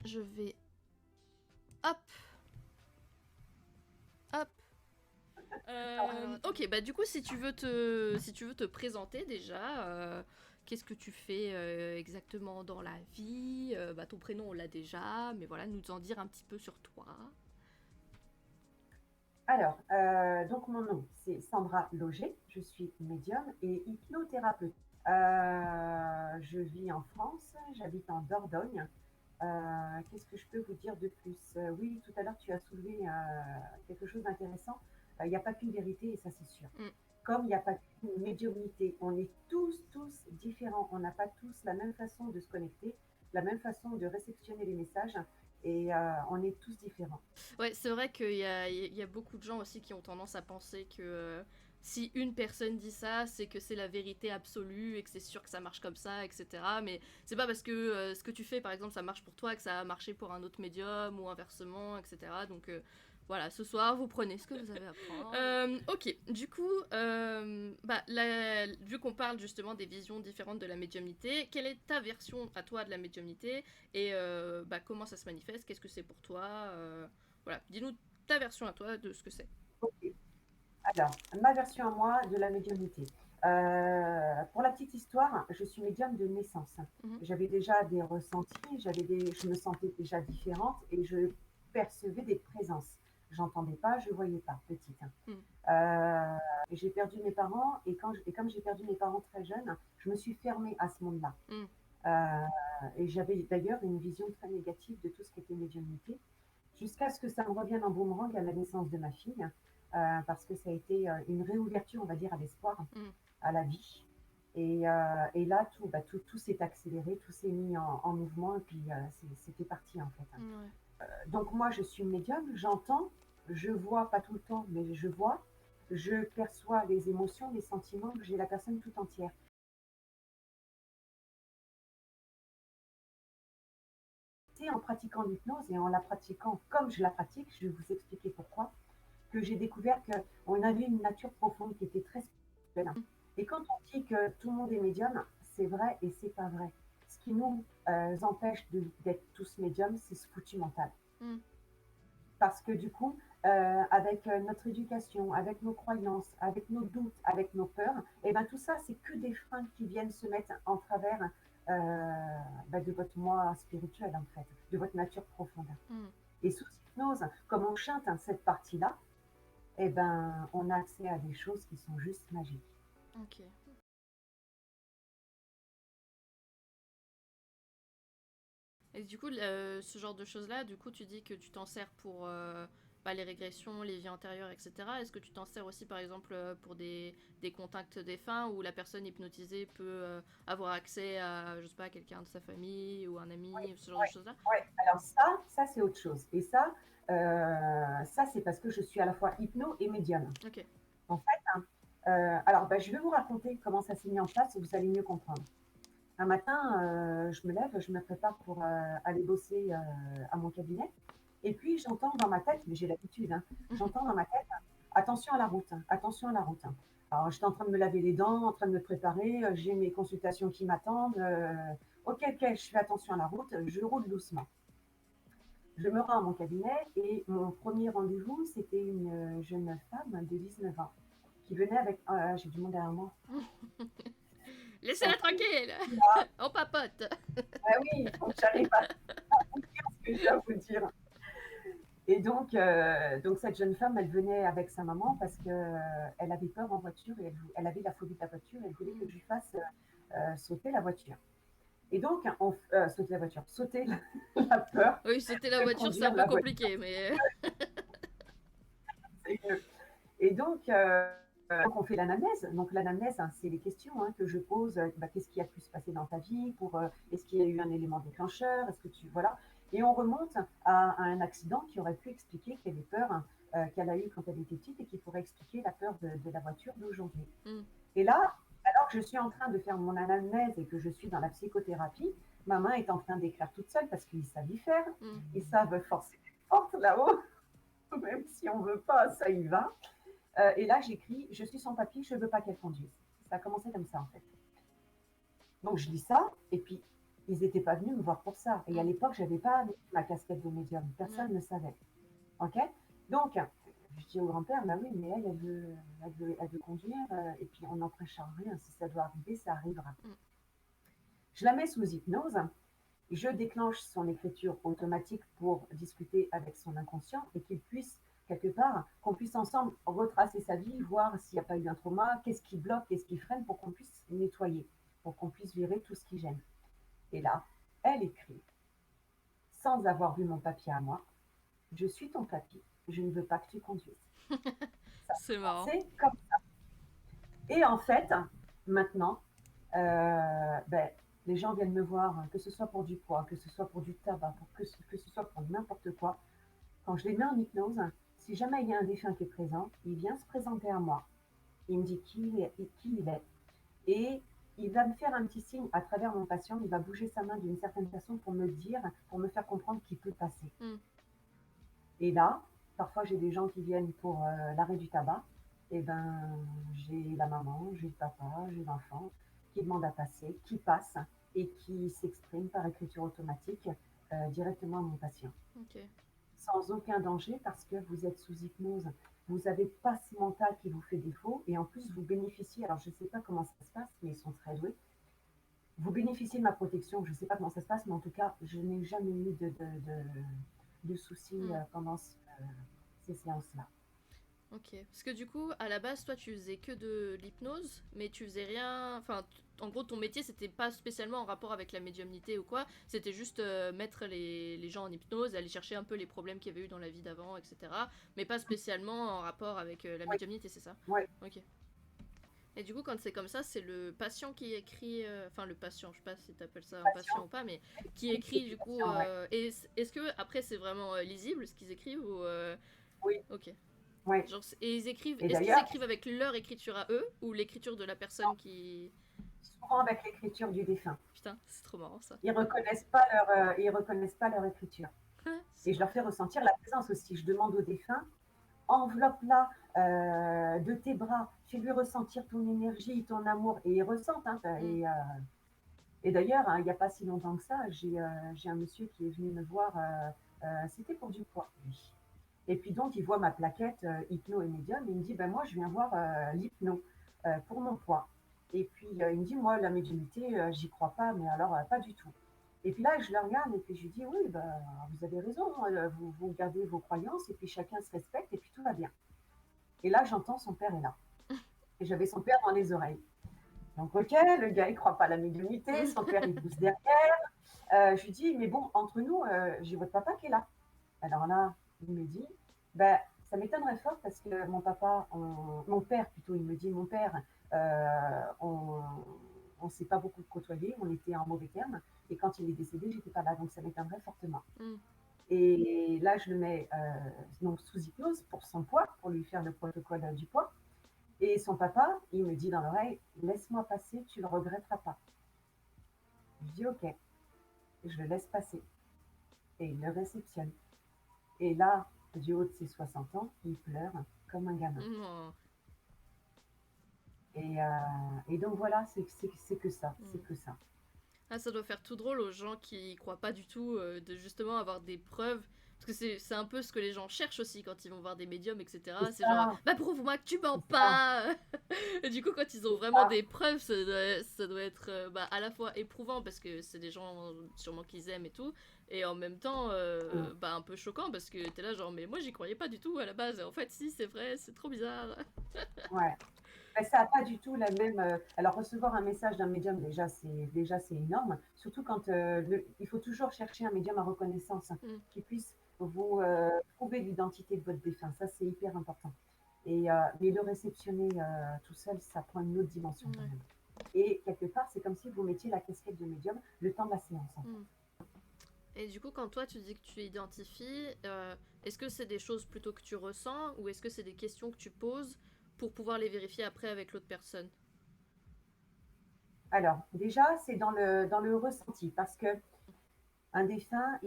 je vais... Hop. Hop. Ok, bah du coup, si tu veux te présenter déjà, qu'est-ce que tu fais exactement dans la vie? Bah, ton prénom, on l'a déjà, mais voilà, nous en dire un petit peu sur toi. Alors, donc mon nom, c'est Sandra Loger. Je suis médium et hypnothérapeute. Je vis en France, j'habite en Dordogne. Qu'est-ce que je peux vous dire de plus? Oui, tout à l'heure, tu as soulevé quelque chose d'intéressant. Il n'y a pas qu'une vérité, et ça, c'est sûr. Mm. Comme il n'y a pas qu'une médiumnité, on est tous différents. On n'a pas tous la même façon de se connecter, la même façon de réceptionner les messages, et on est tous différents. Ouais, c'est vrai qu'il y a beaucoup de gens aussi qui ont tendance à penser que si une personne dit ça, c'est que c'est la vérité absolue et que c'est sûr que ça marche comme ça, etc. Mais c'est pas parce que ce que tu fais, par exemple, ça marche pour toi que ça a marché pour un autre médium ou inversement, etc. Donc voilà, ce soir, vous prenez ce que vous avez à prendre. Ok, du coup, vu qu'on parle justement des visions différentes de la médiumnité, quelle est ta version à toi de la médiumnité et comment ça se manifeste? Qu'est-ce que c'est pour toi? Voilà, dis-nous ta version à toi de ce que c'est. Ok. Alors, ma version à moi de la médiumnité. Pour la petite histoire, je suis médium de naissance. Mhm. J'avais déjà des ressentis, je me sentais déjà différente et je percevais des présences. J'entendais pas, je voyais pas, petite. Mhm. J'ai perdu mes parents et comme j'ai perdu mes parents très jeunes, je me suis fermée à ce monde-là. Mhm. Et j'avais d'ailleurs une vision très négative de tout ce qui était médiumnité, jusqu'à ce que ça me revienne en boomerang à la naissance de ma fille, parce que ça a été une réouverture, on va dire, à l'espoir, Mhm. à la vie. Et là, tout s'est accéléré, tout s'est mis en mouvement, et puis c'était parti en fait. Ouais. Donc moi, je suis médium, j'entends, je vois, pas tout le temps, mais je vois, je perçois les émotions, les sentiments, j'ai la personne tout entière. C'est en pratiquant l'hypnose et en la pratiquant comme je la pratique, je vais vous expliquer pourquoi, que j'ai découvert qu'on avait une nature profonde qui était très spirituelle. Et quand on dit que tout le monde est médium, c'est vrai et c'est pas vrai. Ce qui nous empêche d'être tous médiums, c'est ce foutu mental. Mhm. Parce que du coup, avec notre éducation, avec nos croyances, avec nos doutes, avec nos peurs, et ben tout ça, c'est que des freins qui viennent se mettre en travers de votre moi spirituel, en fait, de votre nature profonde. Mhm. Et sous hypnose, comme on chante cette partie-là, eh ben, on a accès à des choses qui sont juste magiques. Ok. Et du coup, ce genre de choses-là, du coup, tu dis que tu t'en sers pour les régressions, les vies antérieures, etc. Est-ce que tu t'en sers aussi, par exemple, pour des contacts défunts où la personne hypnotisée peut avoir accès à, je sais pas, quelqu'un de sa famille ou un Oui, ami, ce genre de oui, choses-là? oui. Alors ça c'est autre chose. Et ça c'est parce que je suis à la fois hypno et médium. Ok. En fait, alors je vais vous raconter comment ça s'est mis en place et vous allez mieux comprendre. Un matin, je me lève, je me prépare pour aller bosser à mon cabinet. Et puis j'entends dans ma tête, mais j'ai l'habitude, hein, j'entends dans ma tête, attention à la route, attention à la route. Alors j'étais en train de me laver les dents, en train de me préparer, j'ai mes consultations qui m'attendent. Ok, ok, je fais attention à la route, je roule doucement. Je me rends à mon cabinet et mon premier rendez-vous, c'était une jeune femme de 19 ans qui venait avec... j'ai du monde derrière moi. Laissez-la Ok, tranquille. là, On papote. ah oui, il faut que j'arrive à vous dire ce que j'ai à vous dire. Et donc cette jeune femme, elle venait avec sa maman parce qu'elle avait peur en voiture et elle avait la phobie de la voiture et elle voulait que je lui fasse sauter la voiture. Et donc, sauter la voiture, sauter la peur Oui, sauter la de voiture, c'est un conduire peu la voiture. compliqué, mais... Et donc, on fait l'anamnèse. Donc, l'anamnèse, hein, c'est les questions que je pose. Qu'est-ce qui a pu se passer dans ta vie est-ce qu'il y a eu un élément déclencheur? Est-ce que tu. Voilà. Et on remonte à un accident qui aurait pu expliquer quelle peur qu'elle a eue quand elle était petite et qui pourrait expliquer la peur de la voiture d'aujourd'hui. Mm. Et là, alors que je suis en train de faire mon anamnèse et que je suis dans la psychothérapie, ma main est en train d'écrire toute seule parce qu'ils savent y faire. Mm. Ils savent forcer les portes là-haut, même si on ne veut pas, ça y va. Et là, j'écris, je suis sans papier, je ne veux pas qu'elle conduise. Ça a commencé comme ça, en fait. Donc, je lis ça, et puis, Ils n'étaient pas venus me voir pour ça. Et à Mm. l'époque, je n'avais pas ma casquette de médium. Ouais. Personne ne savait. OK? Donc, je dis au grand-père, bah oui, mais elle veut conduire, et puis on n'empêche rien. Si ça doit arriver, ça arrivera. Mm. Je la mets sous hypnose. Je déclenche son écriture automatique pour discuter avec son inconscient et qu'il puisse, quelque part, qu'on puisse ensemble retracer sa vie, voir s'il n'y a pas eu un trauma, qu'est-ce qui bloque, qu'est-ce qui freine pour qu'on puisse nettoyer, pour qu'on puisse virer tout ce qui gêne. Et là, elle écrit, sans avoir vu mon papier à moi, je suis ton papy, je ne veux pas que tu conduises. Ça C'est a marrant. commencé comme ça. Et en fait, maintenant, ben, les gens viennent me voir, que ce soit pour du poids, que ce soit pour du tabac, que ce soit pour n'importe quoi. Quand je les mets en hypnose, si jamais il y a un défunt qui est présent, il vient se présenter à moi. Il me dit qui il est. Et il va me faire un petit signe à travers mon patient. Il va bouger sa main d'une certaine façon pour me dire, pour me faire comprendre qu'il peut passer. Mm. Et là, parfois j'ai des gens qui viennent pour l'arrêt du tabac. Et ben, j'ai la maman, j'ai le papa, j'ai l'enfant qui demande à passer, qui passe et qui s'exprime par écriture automatique directement à mon patient. Ok. Sans aucun danger parce que vous êtes sous hypnose. Vous n'avez pas ce mental qui vous fait défaut et en plus vous bénéficiez, alors je ne sais pas comment ça se passe, mais ils sont très doués. Vous bénéficiez de ma protection, je ne sais pas comment ça se passe, mais en tout cas, je n'ai jamais eu de soucis Mm. pendant ces séances-là. Ok. Parce que du coup, à la base, toi, tu faisais que de l'hypnose, mais tu faisais rien. Enfin, en gros, ton métier, c'était pas spécialement en rapport avec la médiumnité ou quoi. C'était juste mettre les gens en hypnose, aller chercher un peu les problèmes qu'il y avait eu dans la vie d'avant, etc. Mais pas spécialement en rapport avec la Oui, médiumnité, c'est ça? oui, Ok. Et du coup, quand c'est comme ça, c'est le patient qui écrit. Enfin, le patient, je sais pas si t'appelles ça un patient ou patient. pas, mais qui Oui, c'est écrit du du coup. patient, ouais. Est-ce que après, c'est vraiment lisible ce qu'ils écrivent ou. Oui, Ok. oui. Genre, et ils écrivent. Et Est-ce qu'ils d'ailleurs, écrivent avec leur écriture à eux ou l'écriture de la personne qui. souvent avec l'écriture du défunt, Putain, c'est trop marrant ça. ils reconnaissent pas leur écriture. C'est Et je leur marrant. fais ressentir la présence aussi. Je demande au défunt, enveloppe-la de tes bras, fais-lui ressentir ton énergie, ton amour, et ils ressentent. Hein, Mm. et d'ailleurs, hein, il n'y a pas si longtemps que ça, j'ai un monsieur qui est venu me voir, c'était pour du poids, lui. Et puis donc, il voit ma plaquette hypno et médium, et il me dit, ben moi, je viens voir l'hypno pour mon poids. Et puis, il me dit, moi, la médiumnité, j'y crois pas, mais alors, pas du tout. Et puis là, je le regarde, et puis je lui dis, oui, ben, vous avez raison, vous gardez vos croyances, et puis chacun se respecte, et puis tout va bien. Et là, j'entends son père est là. Et j'avais son père dans les oreilles. Donc, ok, le gars, il croit pas à la médiumnité, son père, il pousse derrière. Je lui dis, mais bon, entre nous, j'ai votre papa qui est là. Alors là, il me dit, ben, ça m'étonnerait fort parce que mon père plutôt, il me dit, mon père, on ne s'est pas beaucoup côtoyé, on était en mauvais termes, et quand il est décédé, j'étais pas là, donc ça m'étonnerait fortement. Mm. Et là, je le mets donc sous hypnose pour son poids, pour lui faire le protocole du poids. Et son papa, il me dit dans l'oreille, laisse-moi passer, tu ne le regretteras pas. Je dis ok, je le laisse passer. Et il le réceptionne. Et là, du haut de ses 60 ans, il pleure comme un gamin. Mm. Et donc voilà, c'est que ça, c'est Mm. que ça. Ah, ça doit faire tout drôle aux gens qui croient pas du tout de justement avoir des preuves. Parce que c'est un peu ce que les gens cherchent aussi quand ils vont voir des médiums, C'est etc. C'est genre, ça, bah prouve-moi que tu mens c'est ça, pas. Et du coup, quand ils ont c'est vraiment ça. des preuves, ça doit être bah, à la fois éprouvant parce que c'est des gens sûrement qu'ils aiment et tout, et en même temps Mm. bah, un peu choquant parce que t'es là genre, mais moi j'y croyais pas du tout à la base. En fait, si, c'est vrai, c'est trop bizarre. Ouais. Ben, ça n'a pas du tout la même. Alors, recevoir un message d'un médium, déjà, c'est énorme. Surtout quand il faut toujours chercher un médium à reconnaissance Mm. qui puisse vous prouver l'identité de votre défunt. Ça, c'est hyper important. Mais le réceptionner tout seul, ça prend une autre dimension quand Ouais. même. Et quelque part, c'est comme si vous mettiez la casquette de médium le temps de la séance, en fait. Mm. Et du coup, quand toi tu dis que tu identifies, est-ce que c'est des choses plutôt que tu ressens ou est-ce que c'est des questions que tu poses pour pouvoir les vérifier après avec l'autre personne? Alors, déjà, c'est dans le ressenti, parce que un défunt,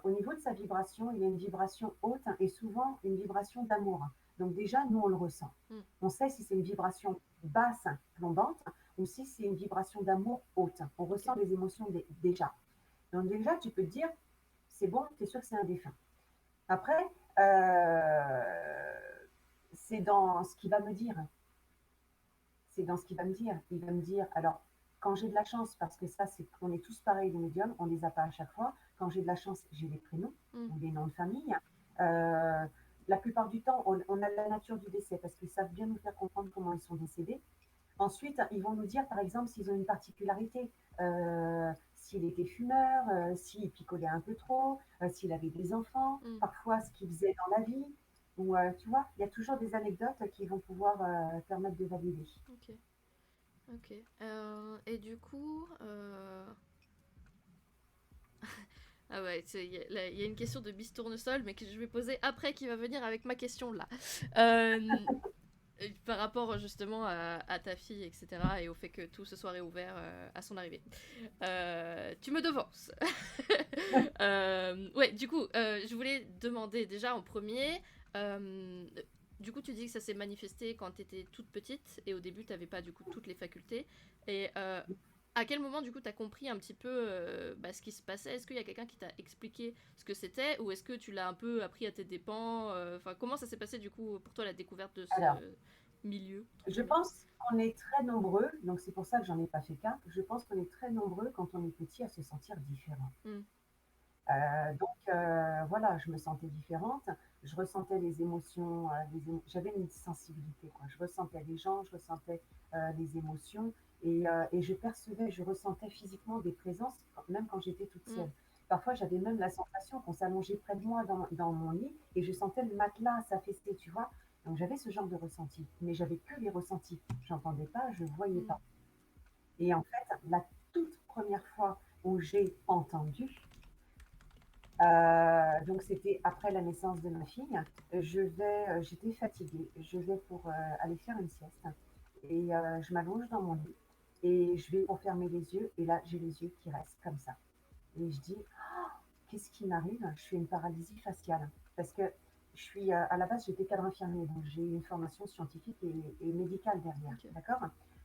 au niveau de sa vibration, il a une vibration haute et souvent une vibration d'amour. Donc déjà, nous, on le ressent. Mm. On sait si c'est une vibration basse, plombante, ou si c'est une vibration d'amour haute. On ressent les émotions déjà. Donc déjà, tu peux te dire, c'est bon, tu es sûr que c'est un défunt. Après, c'est dans ce qu'il va me dire. C'est dans ce qu'il va me dire. Il va me dire, alors, quand j'ai de la chance, parce que ça, c'est qu'on est tous pareils, les médiums, on ne les a pas à chaque fois. Quand j'ai de la chance, j'ai les prénoms ou les noms de famille. La plupart du temps, on a la nature du décès parce qu'ils savent bien nous faire comprendre comment ils sont décédés. Ensuite, ils vont nous dire, par exemple, s'ils ont une particularité, s'il était fumeur, s'il picolait un peu trop, s'il avait des enfants, parfois ce qu'il faisait dans la vie. Ou, tu vois, il y a toujours des anecdotes qui vont pouvoir permettre de valider. Ok. Ok. Et du coup, ah ouais, il y a une question de Miss Tournesol, mais que je vais poser après, qui va venir avec ma question là. Par rapport justement à ta fille, etc., et au fait que tout se soit réouvert à son arrivée. Tu me devances. Ouais, du coup, je voulais demander déjà en premier. Du coup, tu dis que ça s'est manifesté quand tu étais toute petite et au début, tu n'avais pas du coup toutes les facultés. Et à quel moment, du coup, tu as compris un petit peu ce qui se passait? Est-ce qu'il y a quelqu'un qui t'a expliqué ce que c'était ou est-ce que tu l'as un peu appris à tes dépens? Enfin, comment ça s'est passé du coup pour toi la découverte de ce Alors, milieu? je pense qu'on est très nombreux, donc c'est pour ça que j'en ai pas fait qu'un. Je pense qu'on est très nombreux quand on est petit à se sentir différent. Voilà, je me sentais différente, je ressentais les émotions, j'avais une sensibilité, quoi. Je ressentais les gens, je ressentais les émotions et je percevais, je ressentais physiquement des présences, même quand j'étais toute seule. Parfois, j'avais même la sensation qu'on s'allongeait près de moi dans mon lit et je sentais le matelas s'affaisser, tu vois. Donc j'avais ce genre de ressenti, mais j'avais que les ressentis. J'entendais pas, je voyais pas. Et en fait, la toute première fois où j'ai entendu, donc c'était après la naissance de ma fille. J'étais fatiguée. Je vais pour aller faire une sieste et je m'allonge dans mon lit et je vais pour fermer les yeux et là j'ai les yeux qui restent comme ça. Et je dis, qu'est-ce qui m'arrive? Je fais une paralysie faciale parce que je suis à la base j'étais cadre infirmier donc j'ai une formation scientifique et médicale derrière, d'accord?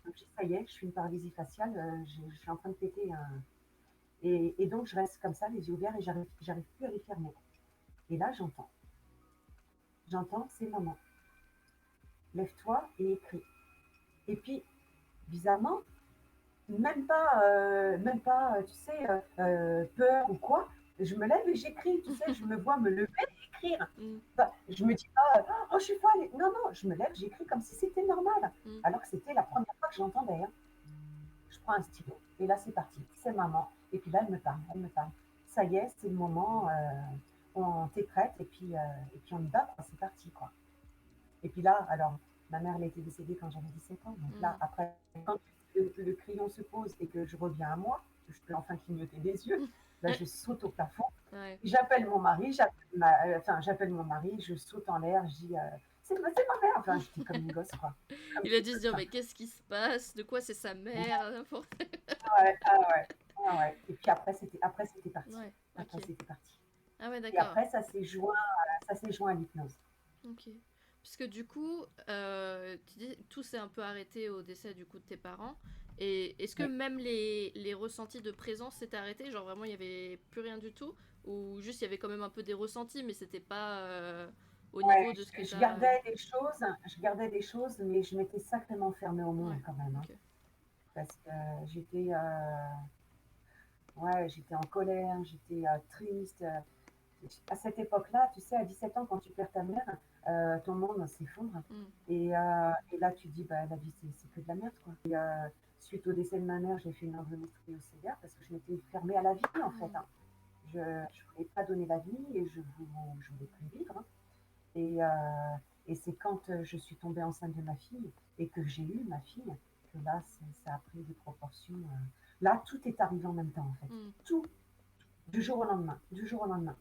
Donc ça y est, je suis une paralysie faciale. Je suis en train de péter un, et donc, je reste comme ça, les yeux ouverts, et j'arrive plus à les fermer. Et là, j'entends. J'entends, c'est maman. Lève-toi et écris. Et puis, bizarrement, même pas, tu sais, peur ou quoi. Je me lève et j'écris, tu sais, je me vois me lever et écrire. Enfin, je me dis pas, oh, je suis folle. Non, non, je me lève, j'écris comme si c'était normal. Alors que c'était la première fois que j'entendais. Hein. Je prends un stylo. Et là, c'est parti. C'est maman. Et puis là, elle me parle. Elle me parle. Ça y est, c'est le moment. On t'est prête. Et puis on y va. C'est parti. Quoi. Et puis là, alors, ma mère, elle était décédée quand j'avais 17 ans. Donc là, après, quand le crayon se pose et que je reviens à moi, que je peux enfin clignoter des yeux, là, je saute au plafond. Ouais. J'appelle mon mari. J'appelle mon mari. Je saute en l'air. Je dis, c'est ma mère. Enfin, j'étais comme une gosse, quoi. Comme Il a dû se dire, mais qu'est-ce qui se passe? De quoi c'est sa mère? N'importe. ouais, ouais. Et puis après, c'était parti. Ouais, Après, ok. c'était parti. Ah ouais, Et d'accord. après, ça s'est joint à l'hypnose. Ok. Parce que du coup, tu dis, tout s'est un peu arrêté au décès du coup de tes parents. Et est-ce que Oui. même les ressentis de présence s'étaient arrêtés? Genre vraiment, il n'y avait plus rien du tout? Ou juste, il y avait quand même un peu des ressentis, mais c'était pas au Ouais, niveau de ce que je t'as... gardais des choses, mais je m'étais sacrément fermée au monde Ouais, quand même. Hein, ok. parce que j'étais en colère, j'étais triste. À cette époque-là, tu sais, à 17 ans, quand tu perds ta mère, ton monde s'effondre. Et là, tu te dis, bah, la vie, c'est que de la merde, quoi. Et suite au décès de ma mère, j'ai fait une endométriose sévère parce que je m'étais fermée à la vie, en fait. Hein. Je ne voulais pas donner la vie et je voulais plus vivre. Hein. Et c'est quand je suis tombée enceinte de ma fille et que j'ai eu ma fille que là, ça a pris des proportions. Là, tout est arrivé en même temps, en fait. Tout, du jour au lendemain. Du jour au lendemain.